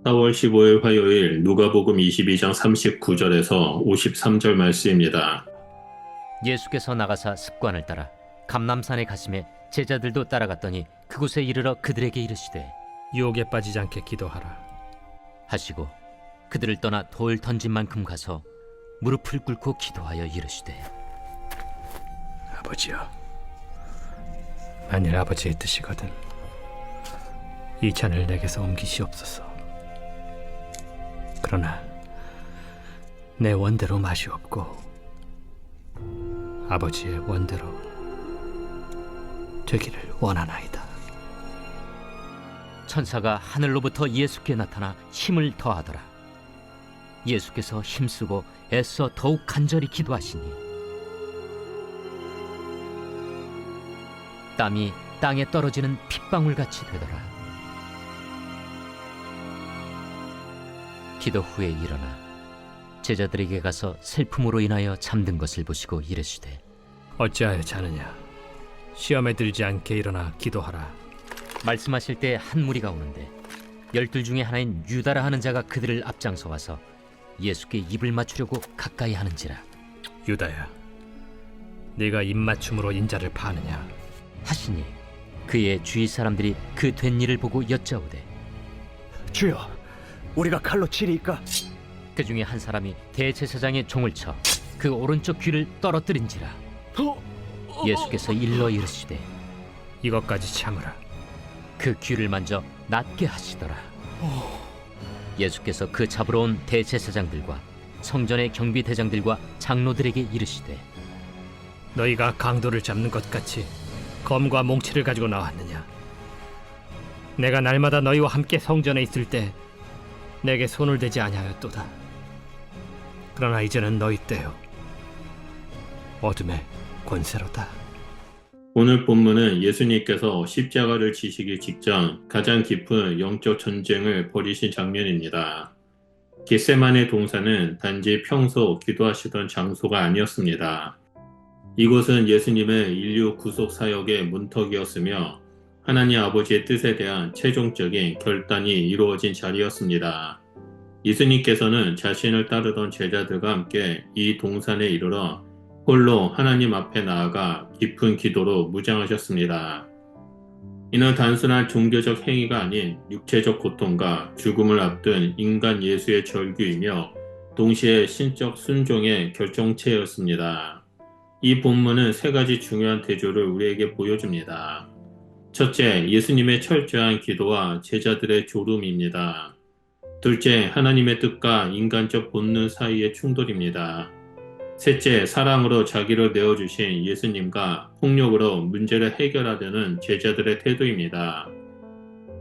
4월 15일 화요일 누가복음 22장 39절에서 53절 말씀입니다. 예수께서 나가사 습관을 따라 감람산에 가시매 제자들도 따라갔더니 그곳에 이르러 그들에게 이르시되 유혹에 빠지지 않게 기도하라. 하시고 그들을 떠나 돌 던진 만큼 가서 무릎을 꿇고 기도하여 이르시되 아버지여, 만일 아버지의 뜻이거든 이 잔을 내게서 옮기시옵소서. 그러나 내 원대로 마시옵고 아버지의 원대로 되기를 원하나이다. 천사가 하늘로부터 예수께 나타나 힘을 더하더라. 예수께서 힘쓰고 애써 더욱 간절히 기도하시니 땀이 땅에 떨어지는 핏방울같이 되더라. 기도 후에 일어나 제자들에게 가서 슬픔으로 인하여 잠든 것을 보시고 이르시되 어찌하여 자느냐? 시험에 들지 않게 일어나 기도하라. 말씀하실 때 한 무리가 오는데 12 중에 하나인 유다라 하는 자가 그들을 앞장서 와서 예수께 입을 맞추려고 가까이 하는지라. 유다야, 네가 입맞춤으로 인자를 파느냐? 하시니 그의 주위 사람들이 그 된 일을 보고 여짜오되 주여, 우리가 칼로 치리이까? 그 중에 한 사람이 대제사장의 종을 쳐 그 오른쪽 귀를 떨어뜨린지라. 예수께서 일러 이르시되 이것까지 참으라. 그 귀를 만져 낫게 하시더라. 예수께서 그 잡으러 온 대제사장들과 성전의 경비대장들과 장로들에게 이르시되 너희가 강도를 잡는 것 같이 검과 몽치를 가지고 나왔느냐? 내가 날마다 너희와 함께 성전에 있을 때 내게 손을 대지 아니하였도다. 그러나 이제는 너희 때요 어둠의 권세로다. 오늘 본문은 예수님께서 십자가를 지시기 직전 가장 깊은 영적 전쟁을 벌이신 장면입니다. 겟세마네 동산은 단지 평소 기도하시던 장소가 아니었습니다. 이곳은 예수님의 인류 구속 사역의 문턱이었으며 하나님 아버지의 뜻에 대한 최종적인 결단이 이루어진 자리였습니다. 예수님께서는 자신을 따르던 제자들과 함께 이 동산에 이르러 홀로 하나님 앞에 나아가 깊은 기도로 무장하셨습니다. 이는 단순한 종교적 행위가 아닌 육체적 고통과 죽음을 앞둔 인간 예수의 절규이며 동시에 신적 순종의 결정체였습니다. 이 본문은 세 가지 중요한 대조를 우리에게 보여줍니다. 첫째, 예수님의 철저한 기도와 제자들의 졸음입니다. 둘째, 하나님의 뜻과 인간적 본능 사이의 충돌입니다. 셋째, 사랑으로 자기를 내어주신 예수님과 폭력으로 문제를 해결하려는 제자들의 태도입니다.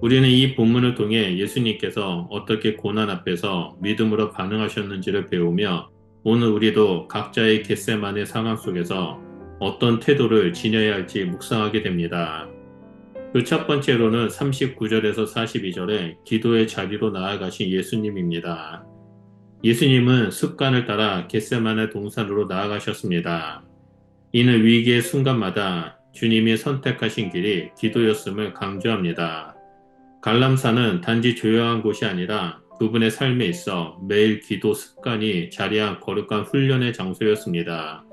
우리는 이 본문을 통해 예수님께서 어떻게 고난 앞에서 믿음으로 반응하셨는지를 배우며 오늘 우리도 각자의 겟세마네 상황 속에서 어떤 태도를 지녀야 할지 묵상하게 됩니다. 그 첫 번째로는 39절에서 42절에 기도의 자리로 나아가신 예수님입니다. 예수님은 습관을 따라 겟세마네 동산으로 나아가셨습니다. 이는 위기의 순간마다 주님이 선택하신 길이 기도였음을 강조합니다. 갈람산은 단지 조용한 곳이 아니라 그분의 삶에 있어 매일 기도 습관이 자리한 거룩한 훈련의 장소였습니다.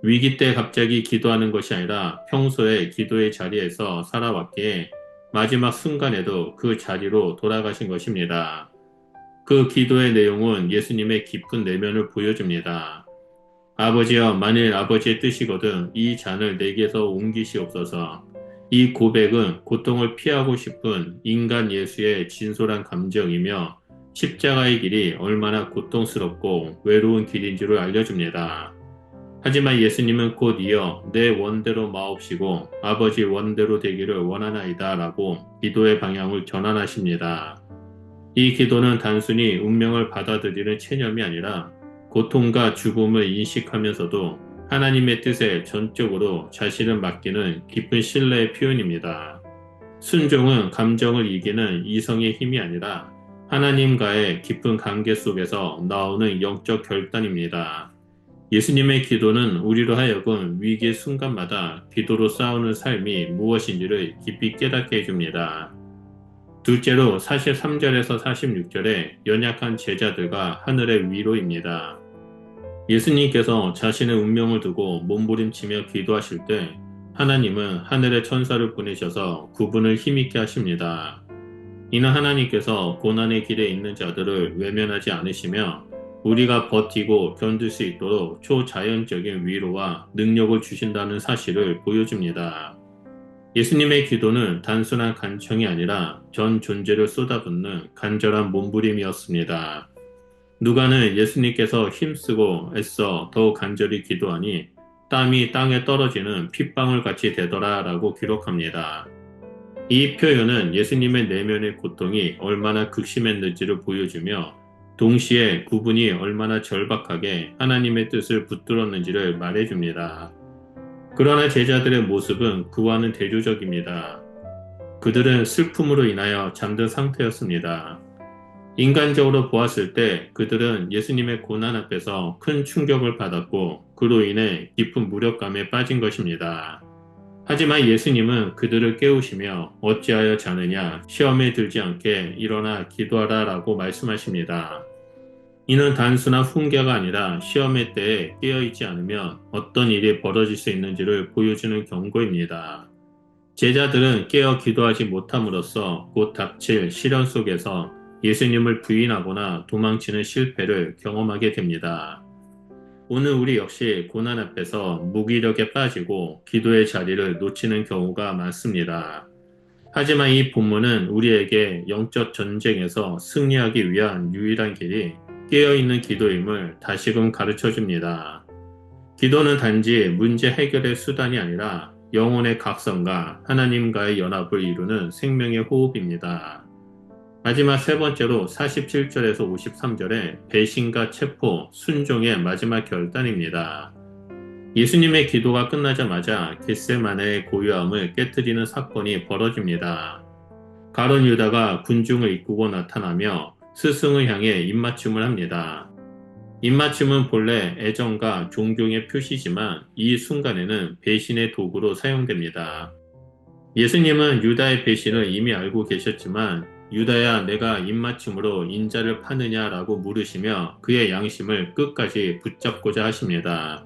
위기 때 갑자기 기도하는 것이 아니라 평소에 기도의 자리에서 살아왔기에 마지막 순간에도 그 자리로 돌아가신 것입니다. 그 기도의 내용은 예수님의 깊은 내면을 보여줍니다. 아버지여, 만일 아버지의 뜻이거든 이 잔을 내게서 옮기시옵소서. 이 고백은 고통을 피하고 싶은 인간 예수의 진솔한 감정이며 십자가의 길이 얼마나 고통스럽고 외로운 길인지를 알려줍니다. 하지만 예수님은 곧 이어 내 원대로 마옵시고 아버지 원대로 되기를 원하나이다 라고 기도의 방향을 전환하십니다. 이 기도는 단순히 운명을 받아들이는 체념이 아니라 고통과 죽음을 인식하면서도 하나님의 뜻에 전적으로 자신을 맡기는 깊은 신뢰의 표현입니다. 순종은 감정을 이기는 이성의 힘이 아니라 하나님과의 깊은 관계 속에서 나오는 영적 결단입니다. 예수님의 기도는 우리로 하여금 위기의 순간마다 기도로 싸우는 삶이 무엇인지를 깊이 깨닫게 해줍니다. 둘째로 43절에서 46절에 연약한 제자들과 하늘의 위로입니다. 예수님께서 자신의 운명을 두고 몸부림치며 기도하실 때 하나님은 하늘의 천사를 보내셔서 그분을 힘있게 하십니다. 이는 하나님께서 고난의 길에 있는 자들을 외면하지 않으시며 우리가 버티고 견딜 수 있도록 초자연적인 위로와 능력을 주신다는 사실을 보여줍니다. 예수님의 기도는 단순한 간청이 아니라 전 존재를 쏟아붓는 간절한 몸부림이었습니다. 누가는 예수님께서 힘쓰고 애써 더욱 간절히 기도하니 땀이 땅에 떨어지는 핏방울 같이 되더라 라고 기록합니다. 이 표현은 예수님의 내면의 고통이 얼마나 극심했는지를 보여주며 동시에 그분이 얼마나 절박하게 하나님의 뜻을 붙들었는지를 말해줍니다. 그러나 제자들의 모습은 그와는 대조적입니다. 그들은 슬픔으로 인하여 잠든 상태였습니다. 인간적으로 보았을 때 그들은 예수님의 고난 앞에서 큰 충격을 받았고 그로 인해 깊은 무력감에 빠진 것입니다. 하지만 예수님은 그들을 깨우시며 어찌하여 자느냐 시험에 들지 않게 일어나 기도하라 라고 말씀하십니다. 이는 단순한 훈계가 아니라 시험의 때에 깨어있지 않으면 어떤 일이 벌어질 수 있는지를 보여주는 경고입니다. 제자들은 깨어 기도하지 못함으로써 곧 닥칠 시련 속에서 예수님을 부인하거나 도망치는 실패를 경험하게 됩니다. 오늘 우리 역시 고난 앞에서 무기력에 빠지고 기도의 자리를 놓치는 경우가 많습니다. 하지만 이 본문은 우리에게 영적 전쟁에서 승리하기 위한 유일한 길이 깨어있는 기도임을 다시금 가르쳐줍니다. 기도는 단지 문제 해결의 수단이 아니라 영혼의 각성과 하나님과의 연합을 이루는 생명의 호흡입니다. 마지막 세 번째로 47절에서 53절에 배신과 체포, 순종의 마지막 결단입니다. 예수님의 기도가 끝나자마자 겟세마네의 고요함을 깨뜨리는 사건이 벌어집니다. 가룟 유다가 군중을 이끌고 나타나며 스승을 향해 입맞춤을 합니다. 입맞춤은 본래 애정과 존경의 표시지만 이 순간에는 배신의 도구로 사용됩니다. 예수님은 유다의 배신을 이미 알고 계셨지만 유다야 내가 입맞춤으로 인자를 파느냐라고 물으시며 그의 양심을 끝까지 붙잡고자 하십니다.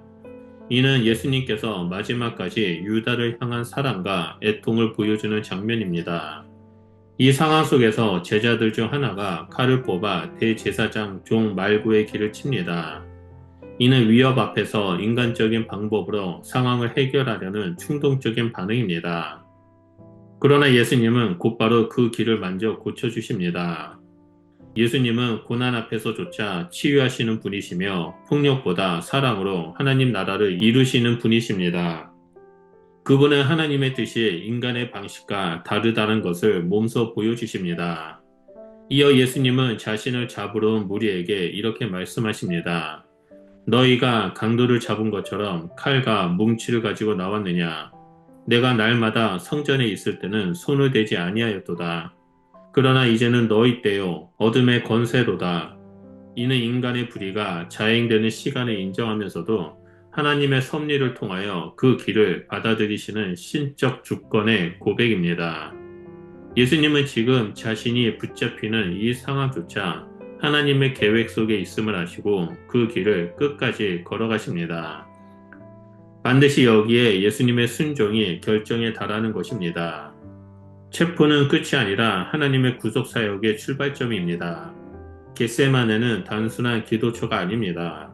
이는 예수님께서 마지막까지 유다를 향한 사랑과 애통을 보여주는 장면입니다. 이 상황 속에서 제자들 중 하나가 칼을 뽑아 대제사장 종 말구의 길을 칩니다. 이는 위협 앞에서 인간적인 방법으로 상황을 해결하려는 충동적인 반응입니다. 그러나 예수님은 곧바로 그 길을 만져 고쳐주십니다. 예수님은 고난 앞에서조차 치유하시는 분이시며 폭력보다 사랑으로 하나님 나라를 이루시는 분이십니다. 그분은 하나님의 뜻이 인간의 방식과 다르다는 것을 몸소 보여주십니다. 이어 예수님은 자신을 잡으러 온 무리에게 이렇게 말씀하십니다. 너희가 강도를 잡은 것처럼 칼과 뭉치를 가지고 나왔느냐? 내가 날마다 성전에 있을 때는 손을 대지 아니하였도다. 그러나 이제는 너희 때요 어둠의 권세로다. 이는 인간의 불의가 자행되는 시간을 인정하면서도 하나님의 섭리를 통하여 그 길을 받아들이시는 신적 주권의 고백입니다. 예수님은 지금 자신이 붙잡히는 이 상황조차 하나님의 계획 속에 있음을 아시고 그 길을 끝까지 걸어가십니다. 반드시 여기에 예수님의 순종이 결정에 달하는 것입니다. 체포는 끝이 아니라 하나님의 구속 사역의 출발점입니다. 겟세마네는 단순한 기도처가 아닙니다.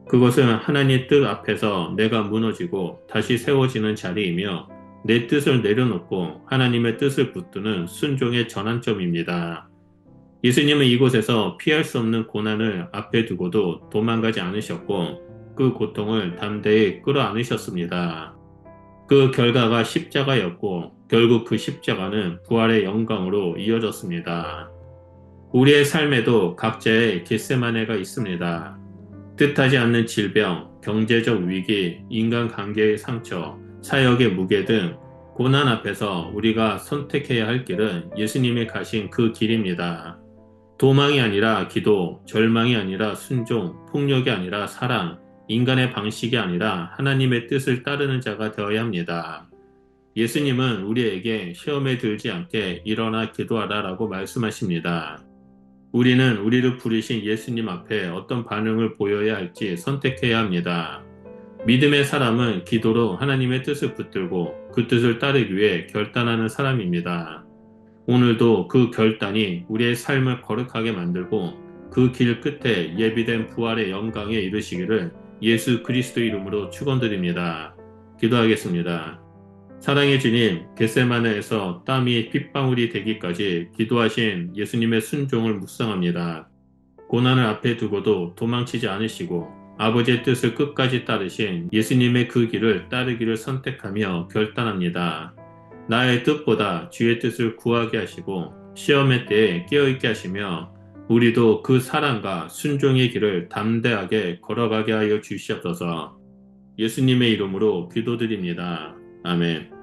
그것은 하나님의 뜻 앞에서 내가 무너지고 다시 세워지는 자리이며 내 뜻을 내려놓고 하나님의 뜻을 붙드는 순종의 전환점입니다. 예수님은 이곳에서 피할 수 없는 고난을 앞에 두고도 도망가지 않으셨고 그 고통을 담대히 끌어안으셨습니다. 그 결과가 십자가였고 결국 그 십자가는 부활의 영광으로 이어졌습니다. 우리의 삶에도 각자의 겟세마네가 있습니다. 뜻하지 않는 질병, 경제적 위기, 인간관계의 상처, 사역의 무게 등 고난 앞에서 우리가 선택해야 할 길은 예수님이 가신 그 길입니다. 도망이 아니라 기도, 절망이 아니라 순종, 폭력이 아니라 사랑, 인간의 방식이 아니라 하나님의 뜻을 따르는 자가 되어야 합니다. 예수님은 우리에게 시험에 들지 않게 일어나 기도하라라고 말씀하십니다. 우리는 우리를 부르신 예수님 앞에 어떤 반응을 보여야 할지 선택해야 합니다. 믿음의 사람은 기도로 하나님의 뜻을 붙들고 그 뜻을 따르기 위해 결단하는 사람입니다. 오늘도 그 결단이 우리의 삶을 거룩하게 만들고 그 길 끝에 예비된 부활의 영광에 이르시기를 예수 그리스도 이름으로 축원드립니다. 기도하겠습니다. 사랑의 주님, 겟세마네에서 땀이 핏방울이 되기까지 기도하신 예수님의 순종을 묵상합니다. 고난을 앞에 두고도 도망치지 않으시고 아버지의 뜻을 끝까지 따르신 예수님의 그 길을 따르기를 선택하며 결단합니다. 나의 뜻보다 주의 뜻을 구하게 하시고 시험의 때에 깨어있게 하시며 우리도 그 사랑과 순종의 길을 담대하게 걸어가게 하여 주시옵소서. 예수님의 이름으로 기도드립니다. 아멘.